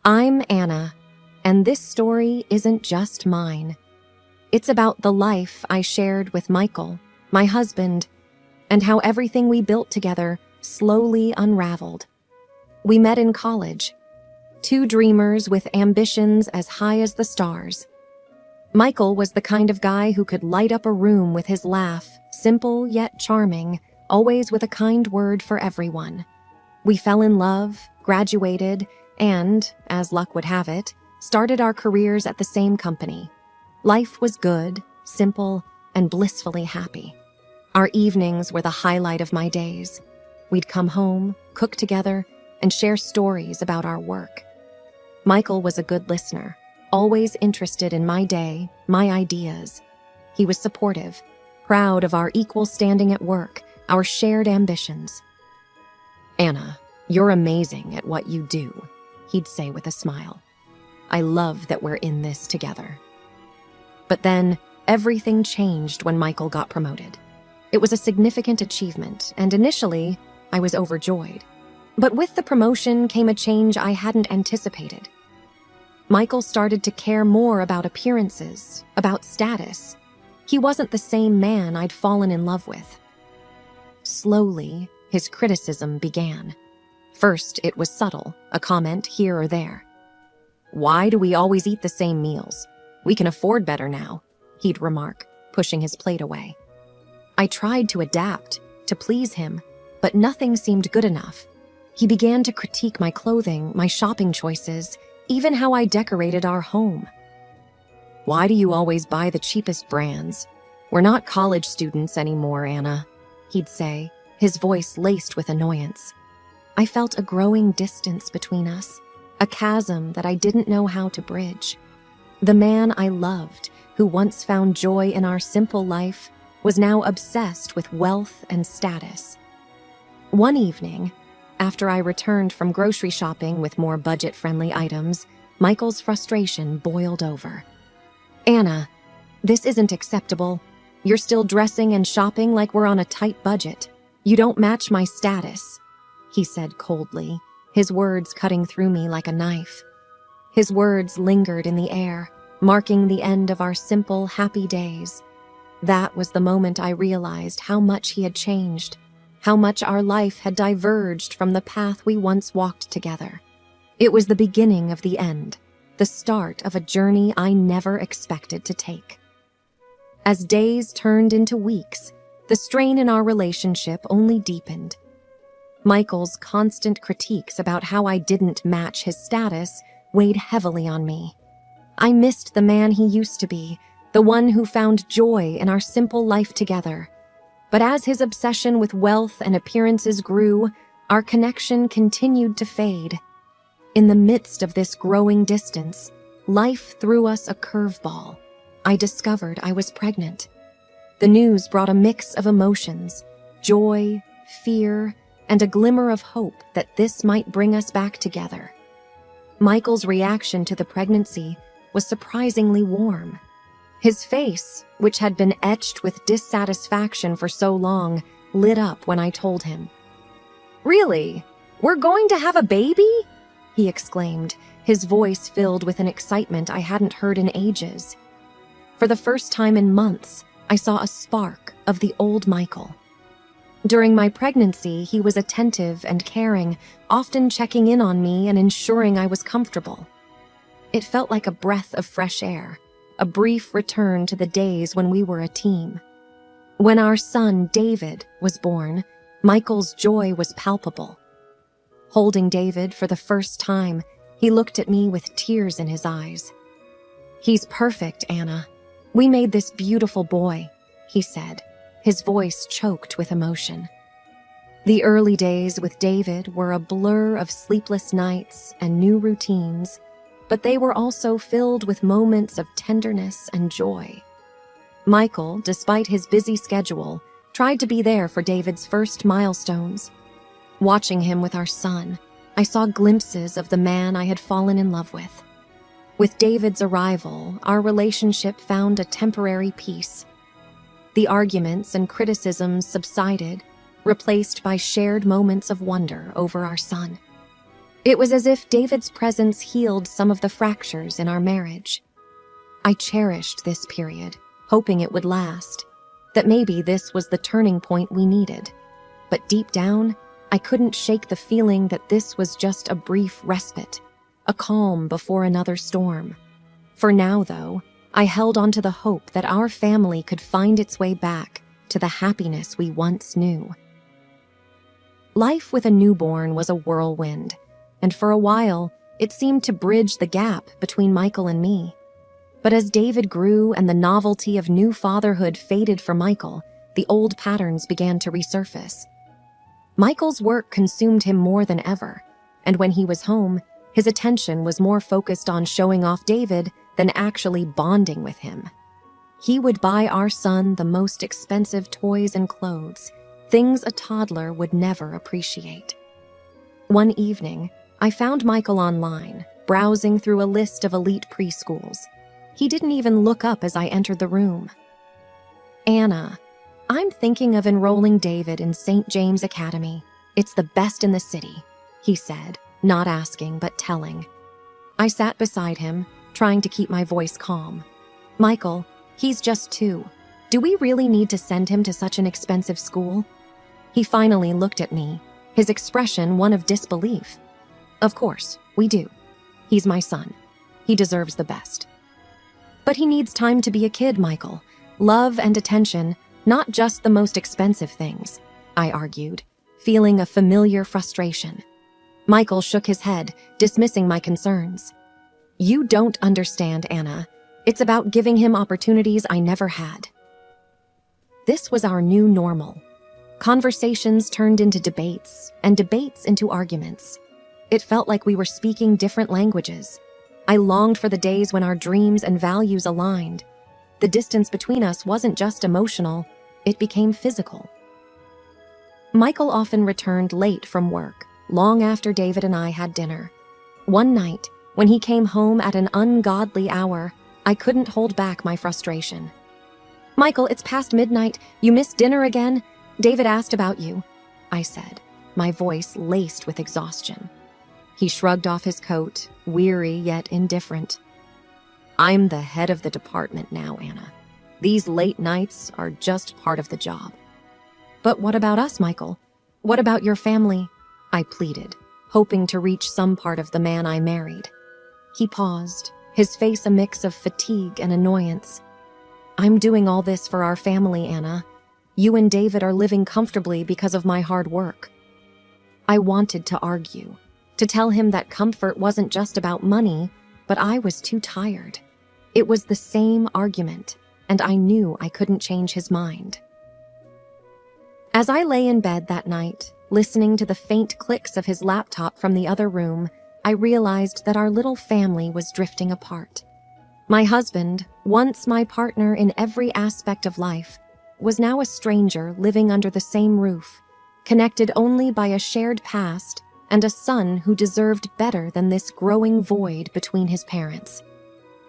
I'm Anna, and this story isn't just mine. It's about the life I shared with Michael, my husband, and how everything we built together slowly unraveled. We met in college, two dreamers with ambitions as high as the stars. Michael was the kind of guy who could light up a room with his laugh, simple yet charming, always with a kind word for everyone. We fell in love, graduated, and, as luck would have it, started our careers at the same company. Life was good, simple, and blissfully happy. Our evenings were the highlight of my days. We'd come home, cook together, and share stories about our work. Michael was a good listener, always interested in my day, my ideas. He was supportive, proud of our equal standing at work, our shared ambitions. "Anna, you're amazing at what you do," he'd say with a smile. "I love that we're in this together." But then, everything changed when Michael got promoted. It was a significant achievement, and initially, I was overjoyed. But with the promotion came a change I hadn't anticipated. Michael started to care more about appearances, about status. He wasn't the same man I'd fallen in love with. Slowly, his criticism began. First, it was subtle, a comment here or there. "Why do we always eat the same meals? We can afford better now," he'd remark, pushing his plate away. I tried to adapt, to please him, but nothing seemed good enough. He began to critique my clothing, my shopping choices, even how I decorated our home. "Why do you always buy the cheapest brands? We're not college students anymore, Anna," he'd say, his voice laced with annoyance. I felt a growing distance between us, a chasm that I didn't know how to bridge. The man I loved, who once found joy in our simple life, was now obsessed with wealth and status. One evening, after I returned from grocery shopping with more budget-friendly items, Michael's frustration boiled over. "Anna, this isn't acceptable. You're still dressing and shopping like we're on a tight budget. You don't match my status," he said coldly, his words cutting through me like a knife. His words lingered in the air, marking the end of our simple, happy days. That was the moment I realized how much he had changed, how much our life had diverged from the path we once walked together. It was the beginning of the end, the start of a journey I never expected to take. As days turned into weeks, the strain in our relationship only deepened. Michael's constant critiques about how I didn't match his status weighed heavily on me. I missed the man he used to be, the one who found joy in our simple life together. But as his obsession with wealth and appearances grew, our connection continued to fade. In the midst of this growing distance, life threw us a curveball. I discovered I was pregnant. The news brought a mix of emotions, joy, fear, and a glimmer of hope that this might bring us back together. Michael's reaction to the pregnancy was surprisingly warm. His face, which had been etched with dissatisfaction for so long, lit up when I told him. "Really? We're going to have a baby?" he exclaimed, his voice filled with an excitement I hadn't heard in ages. For the first time in months, I saw a spark of the old Michael. During my pregnancy, he was attentive and caring, often checking in on me and ensuring I was comfortable. It felt like a breath of fresh air, a brief return to the days when we were a team. When our son, David, was born, Michael's joy was palpable. Holding David for the first time, he looked at me with tears in his eyes. "He's perfect, Anna. We made this beautiful boy," he said, his voice choked with emotion. The early days with David were a blur of sleepless nights and new routines, but they were also filled with moments of tenderness and joy. Michael, despite his busy schedule, tried to be there for David's first milestones. Watching him with our son, I saw glimpses of the man I had fallen in love with. With David's arrival, our relationship found a temporary peace. The arguments and criticisms subsided, replaced by shared moments of wonder over our son. It was as if David's presence healed some of the fractures in our marriage. I cherished this period, hoping it would last, that maybe this was the turning point we needed. But deep down, I couldn't shake the feeling that this was just a brief respite, a calm before another storm. For now, though, I held on to the hope that our family could find its way back to the happiness we once knew. Life with a newborn was a whirlwind, and for a while, it seemed to bridge the gap between Michael and me. But as David grew and the novelty of new fatherhood faded for Michael, the old patterns began to resurface. Michael's work consumed him more than ever, and when he was home, his attention was more focused on showing off David than actually bonding with him. He would buy our son the most expensive toys and clothes, things a toddler would never appreciate. One evening, I found Michael online, browsing through a list of elite preschools. He didn't even look up as I entered the room. "Anna, I'm thinking of enrolling David in St. James Academy. It's the best in the city," he said, not asking but telling. I sat beside him, trying to keep my voice calm. "Michael, he's just 2. Do we really need to send him to such an expensive school?" He finally looked at me, his expression one of disbelief. "Of course, we do. He's my son. He deserves the best." "But he needs time to be a kid, Michael. Love and attention, not just the most expensive things," I argued, feeling a familiar frustration. Michael shook his head, dismissing my concerns. "You don't understand, Anna. It's about giving him opportunities I never had." This was our new normal. Conversations turned into debates, and debates into arguments. It felt like we were speaking different languages. I longed for the days when our dreams and values aligned. The distance between us wasn't just emotional, it became physical. Michael often returned late from work, long after David and I had dinner. One night, when he came home at an ungodly hour, I couldn't hold back my frustration. "Michael, it's past midnight. You missed dinner again? David asked about you," I said, my voice laced with exhaustion. He shrugged off his coat, weary yet indifferent. "I'm the head of the department now, Anna. These late nights are just part of the job." "But what about us, Michael? What about your family?" I pleaded, hoping to reach some part of the man I married. He paused, his face a mix of fatigue and annoyance. "I'm doing all this for our family, Anna. You and David are living comfortably because of my hard work." I wanted to argue, to tell him that comfort wasn't just about money, but I was too tired. It was the same argument, and I knew I couldn't change his mind. As I lay in bed that night, listening to the faint clicks of his laptop from the other room, I realized that our little family was drifting apart. My husband, once my partner in every aspect of life, was now a stranger living under the same roof, connected only by a shared past and a son who deserved better than this growing void between his parents.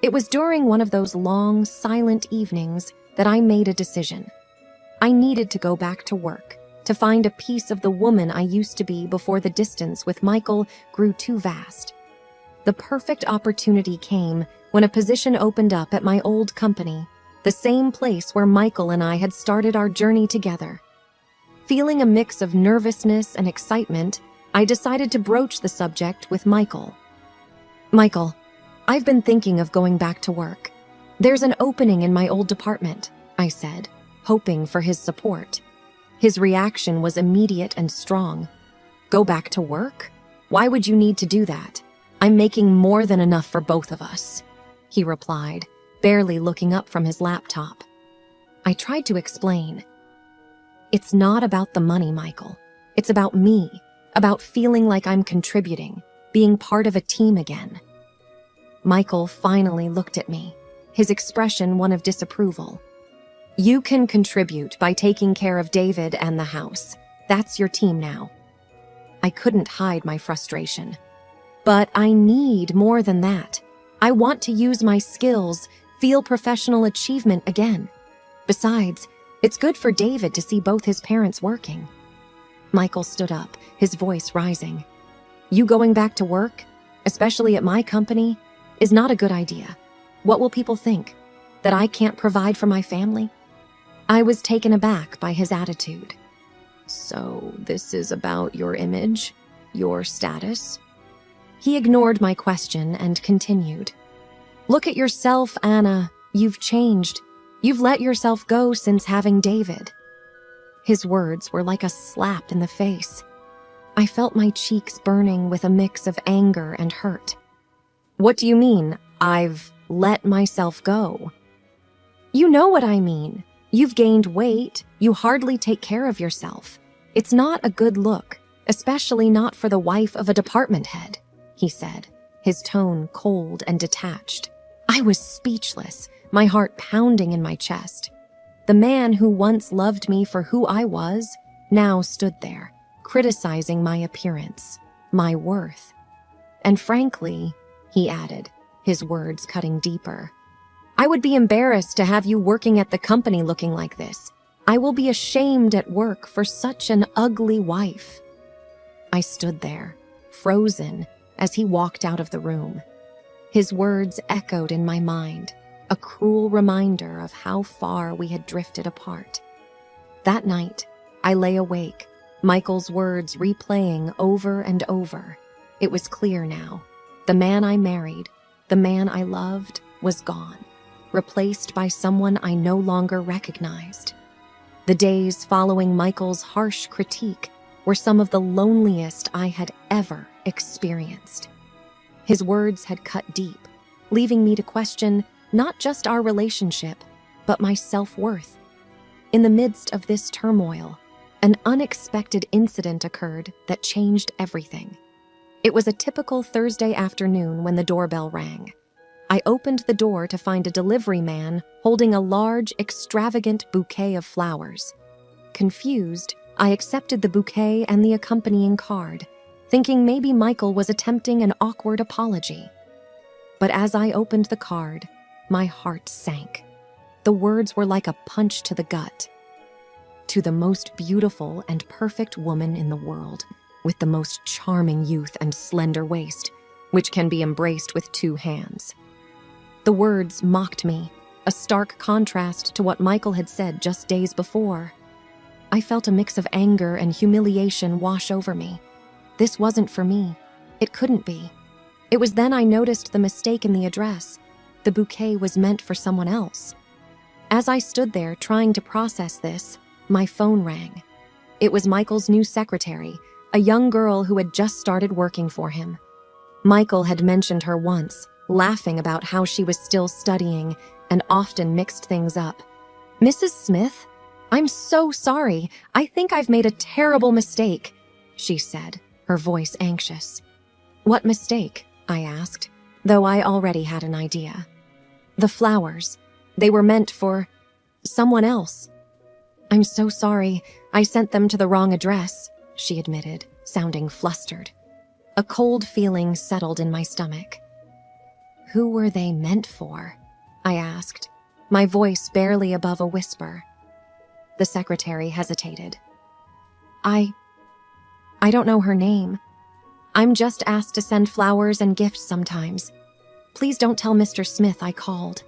It was during one of those long, silent evenings that I made a decision. I needed to go back to work, to find a piece of the woman I used to be before the distance with Michael grew too vast. The perfect opportunity came when a position opened up at my old company, the same place where Michael and I had started our journey together. Feeling a mix of nervousness and excitement, I decided to broach the subject with Michael. "Michael, I've been thinking of going back to work. There's an opening in my old department," I said, hoping for his support. His reaction was immediate and strong. "Go back to work? Why would you need to do that? I'm making more than enough for both of us," he replied, barely looking up from his laptop. I tried to explain. "It's not about the money, Michael. It's about me, about feeling like I'm contributing, being part of a team again." Michael finally looked at me, his expression one of disapproval. "You can contribute by taking care of David and the house. That's your team now." I couldn't hide my frustration. "But I need more than that. I want to use my skills, feel professional achievement again. Besides, it's good for David to see both his parents working." Michael stood up, his voice rising. You going back to work, especially at my company, is not a good idea. What will people think? That I can't provide for my family?" I was taken aback by his attitude. "So this is about your image, your status?" He ignored my question and continued. "Look at yourself, Anna. You've changed. You've let yourself go since having David." His words were like a slap in the face. I felt my cheeks burning with a mix of anger and hurt. "What do you mean, I've let myself go?" "You know what I mean. You've gained weight. You hardly take care of yourself. It's not a good look, especially not for the wife of a department head," he said, his tone cold and detached. I was speechless, my heart pounding in my chest. The man who once loved me for who I was now stood there, criticizing my appearance, my worth. "And frankly," he added, his words cutting deeper, "I would be embarrassed to have you working at the company looking like this. I will be ashamed at work for such an ugly wife." I stood there, frozen, as he walked out of the room. His words echoed in my mind, a cruel reminder of how far we had drifted apart. That night, I lay awake, Michael's words replaying over and over. It was clear now. The man I married, the man I loved, was gone, replaced by someone I no longer recognized. The days following Michael's harsh critique were some of the loneliest I had ever experienced. His words had cut deep, leaving me to question not just our relationship, but my self-worth. In the midst of this turmoil, an unexpected incident occurred that changed everything. It was a typical Thursday afternoon when the doorbell rang. I opened the door to find a delivery man holding a large, extravagant bouquet of flowers. Confused, I accepted the bouquet and the accompanying card, thinking maybe Michael was attempting an awkward apology. But as I opened the card, my heart sank. The words were like a punch to the gut. "To the most beautiful and perfect woman in the world, with the most charming youth and slender waist, which can be embraced with 2 hands." The words mocked me, a stark contrast to what Michael had said just days before. I felt a mix of anger and humiliation wash over me. This wasn't for me. It couldn't be. It was then I noticed the mistake in the address. The bouquet was meant for someone else. As I stood there trying to process this, my phone rang. It was Michael's new secretary, a young girl who had just started working for him. Michael had mentioned her once, laughing about how she was still studying and often mixed things up. "Mrs. Smith, I'm so sorry. I think I've made a terrible mistake," she said, her voice anxious. "What mistake?" I asked, though I already had an idea. "The flowers. They were meant for someone else." "I'm so sorry. I sent them to the wrong address," she admitted, sounding flustered. A cold feeling settled in my stomach. "Who were they meant for?" I asked, my voice barely above a whisper. The secretary hesitated. I don't know her name. I'm just asked to send flowers and gifts sometimes. Please don't tell Mr. Smith I called."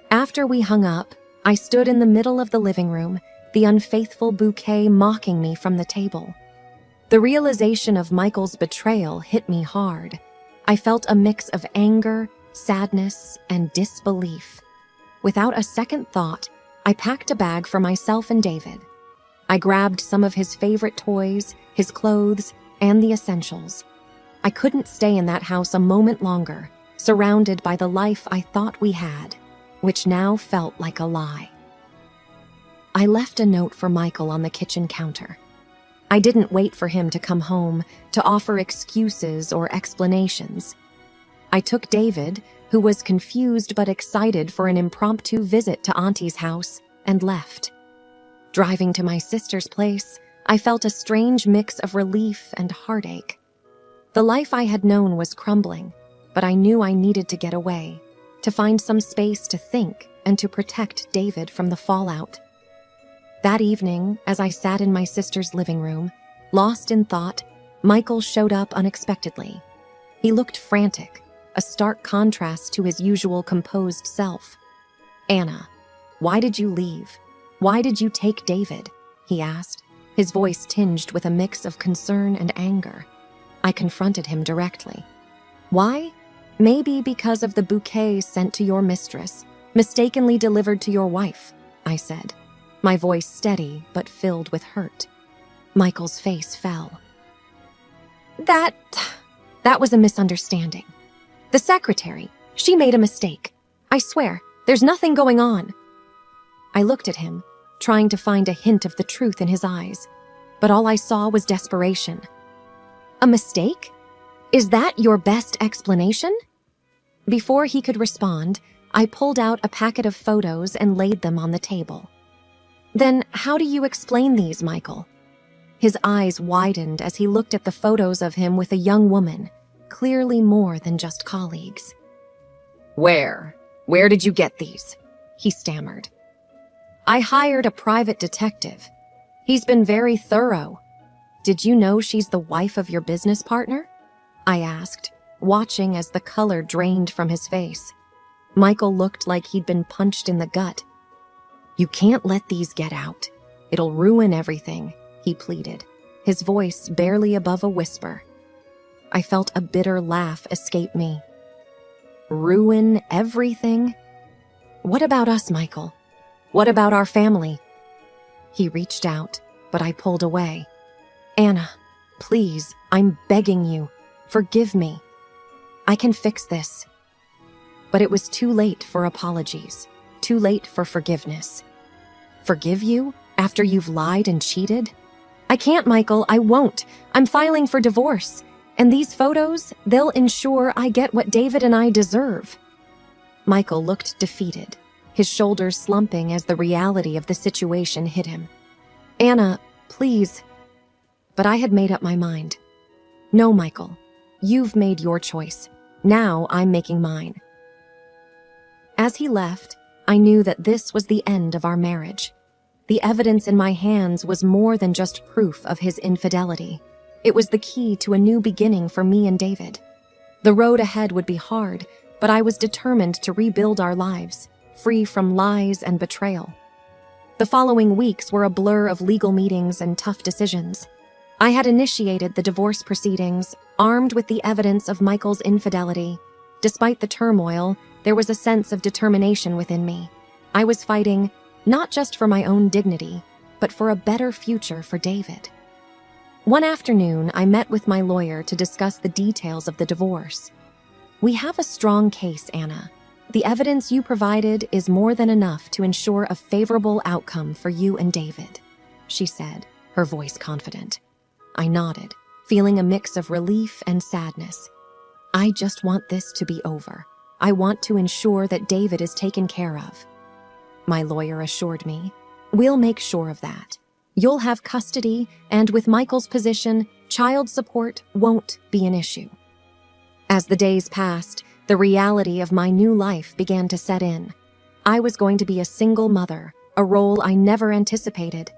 After we hung up, I stood in the middle of the living room, the unfaithful bouquet mocking me from the table. The realization of Michael's betrayal hit me hard. I felt a mix of anger, sadness, and disbelief. Without a second thought, I packed a bag for myself and David. I grabbed some of his favorite toys, his clothes, and the essentials. I couldn't stay in that house a moment longer, surrounded by the life I thought we had, which now felt like a lie. I left a note for Michael on the kitchen counter. I didn't wait for him to come home to offer excuses or explanations. I took David, who was confused but excited for an impromptu visit to Auntie's house, and left. Driving to my sister's place, I felt a strange mix of relief and heartache. The life I had known was crumbling, but I knew I needed to get away, to find some space to think and to protect David from the fallout. That evening, as I sat in my sister's living room, lost in thought, Michael showed up unexpectedly. He looked frantic, a stark contrast to his usual composed self. "Anna, why did you leave? Why did you take David?" he asked, his voice tinged with a mix of concern and anger. I confronted him directly. "Why? Maybe because of the bouquet sent to your mistress, mistakenly delivered to your wife," I said, my voice steady but filled with hurt. Michael's face fell. That was a misunderstanding. The secretary, she made a mistake. I swear, there's nothing going on." I looked at him, trying to find a hint of the truth in his eyes, but all I saw was desperation. "A mistake? Is that your best explanation?" Before he could respond, I pulled out a packet of photos and laid them on the table. "Then how do you explain these, Michael?" His eyes widened as he looked at the photos of him with a young woman, clearly more than just colleagues. Where did you get these?" he stammered. "I hired a private detective. He's been very thorough. Did you know she's the wife of your business partner?" I asked, watching as the color drained from his face. Michael looked like he'd been punched in the gut. "You can't let these get out. It'll ruin everything," he pleaded, his voice barely above a whisper. I felt a bitter laugh escape me. "Ruin everything? What about us, Michael? What about our family?" He reached out, but I pulled away. "Anna, please, I'm begging you. Forgive me. I can fix this." But it was too late for apologies, too late for forgiveness. "Forgive you after you've lied and cheated? I can't, Michael, I won't. I'm filing for divorce. And these photos, they'll ensure I get what David and I deserve." Michael looked defeated, his shoulders slumping as the reality of the situation hit him. "Anna, please." But I had made up my mind. "No, Michael, you've made your choice. Now I'm making mine." As he left, I knew that this was the end of our marriage. The evidence in my hands was more than just proof of his infidelity. It was the key to a new beginning for me and David. The road ahead would be hard, but I was determined to rebuild our lives, free from lies and betrayal. The following weeks were a blur of legal meetings and tough decisions. I had initiated the divorce proceedings, armed with the evidence of Michael's infidelity. Despite the turmoil, there was a sense of determination within me. I was fighting not just for my own dignity, but for a better future for David. One afternoon, I met with my lawyer to discuss the details of the divorce. "We have a strong case, Anna. The evidence you provided is more than enough to ensure a favorable outcome for you and David," she said, her voice confident. I nodded, feeling a mix of relief and sadness. "I just want this to be over. I want to ensure that David is taken care of." My lawyer assured me, "We'll make sure of that. You'll have custody, and with Michael's position, child support won't be an issue." As the days passed, the reality of my new life began to set in. I was going to be a single mother, a role I never anticipated.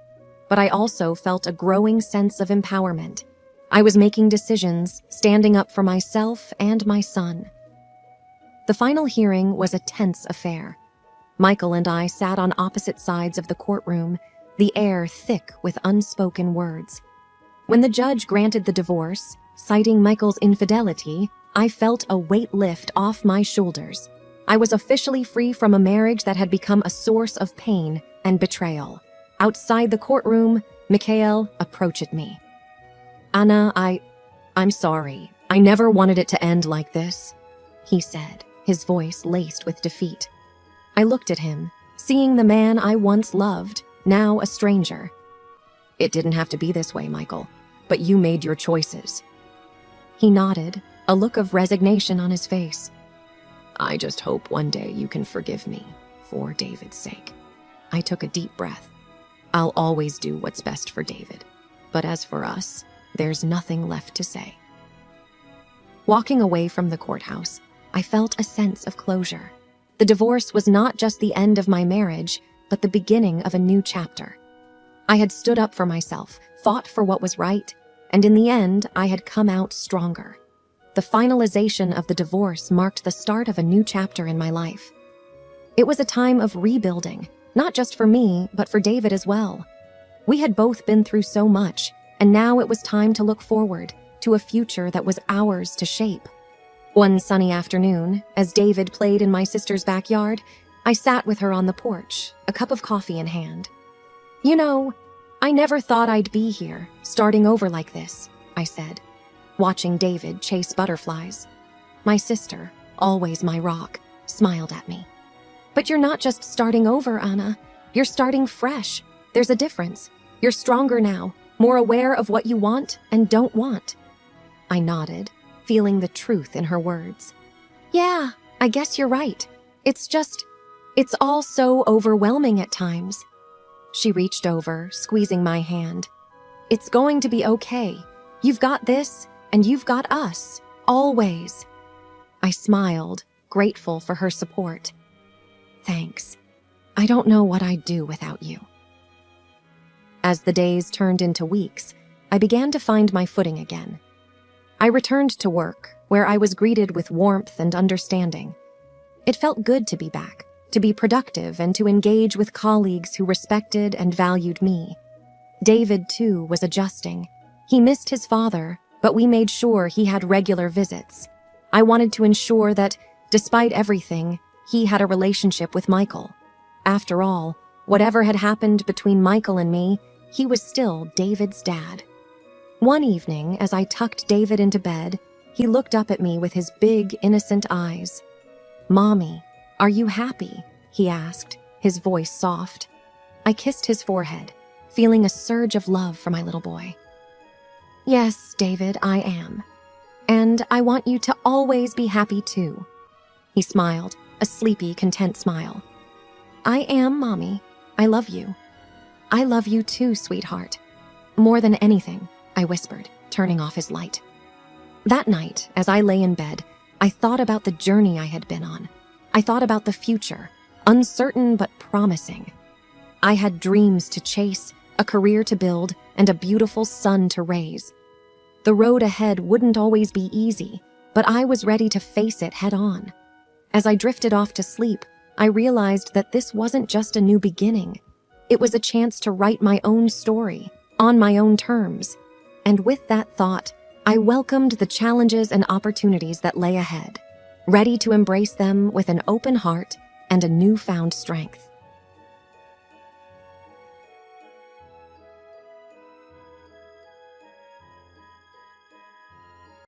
But I also felt a growing sense of empowerment. I was making decisions, standing up for myself and my son. The final hearing was a tense affair. Michael and I sat on opposite sides of the courtroom, the air thick with unspoken words. When the judge granted the divorce, citing Michael's infidelity, I felt a weight lift off my shoulders. I was officially free from a marriage that had become a source of pain and betrayal. Outside the courtroom, Mikhail approached me. "Anna, I'm sorry. I never wanted it to end like this," he said, his voice laced with defeat. I looked at him, seeing the man I once loved, now a stranger. "It didn't have to be this way, Michael, but you made your choices." He nodded, a look of resignation on his face. "I just hope one day you can forgive me, for David's sake." I took a deep breath. I'll always do what's best for David, but as for us, there's nothing left to say. Walking away from the courthouse, I felt a sense of closure. The divorce was not just the end of my marriage, but the beginning of a new chapter. I had stood up for myself, fought for what was right, and in the end, I had come out stronger. The finalization of the divorce marked the start of a new chapter in my life. It was a time of rebuilding, not just for me, but for David as well. We had both been through so much, and now it was time to look forward to a future that was ours to shape. One sunny afternoon, as David played in my sister's backyard, I sat with her on the porch, a cup of coffee in hand. "You know, I never thought I'd be here, starting over like this," I said, watching David chase butterflies. My sister, always my rock, smiled at me. "But you're not just starting over, Anna. You're starting fresh. There's a difference. You're stronger now, more aware of what you want and don't want." I nodded, feeling the truth in her words. "Yeah, I guess you're right. It's all so overwhelming at times." She reached over, squeezing my hand. "It's going to be okay. You've got this, and you've got us, always." I smiled, grateful for her support. "Thanks. I don't know what I'd do without you." As the days turned into weeks, I began to find my footing again. I returned to work, where I was greeted with warmth and understanding. It felt good to be back, to be productive and to engage with colleagues who respected and valued me. David, too, was adjusting. He missed his father, but we made sure he had regular visits. I wanted to ensure that, despite everything, he had a relationship with Michael. After all, whatever had happened between Michael and me, he was still David's dad. One evening, as I tucked David into bed, he looked up at me with his big, innocent eyes. "Mommy, are you happy?" he asked, his voice soft. I kissed his forehead, feeling a surge of love for my little boy. "Yes, David, I am. And I want you to always be happy too." He smiled, a sleepy, content smile. "I am, Mommy. I love you." "I love you too, sweetheart. More than anything," I whispered, turning off his light. That night, as I lay in bed, I thought about the journey I had been on. I thought about the future, uncertain but promising. I had dreams to chase, a career to build, and a beautiful son to raise. The road ahead wouldn't always be easy, but I was ready to face it head on. As I drifted off to sleep, I realized that this wasn't just a new beginning. It was a chance to write my own story, on my own terms. And with that thought, I welcomed the challenges and opportunities that lay ahead, ready to embrace them with an open heart and a newfound strength.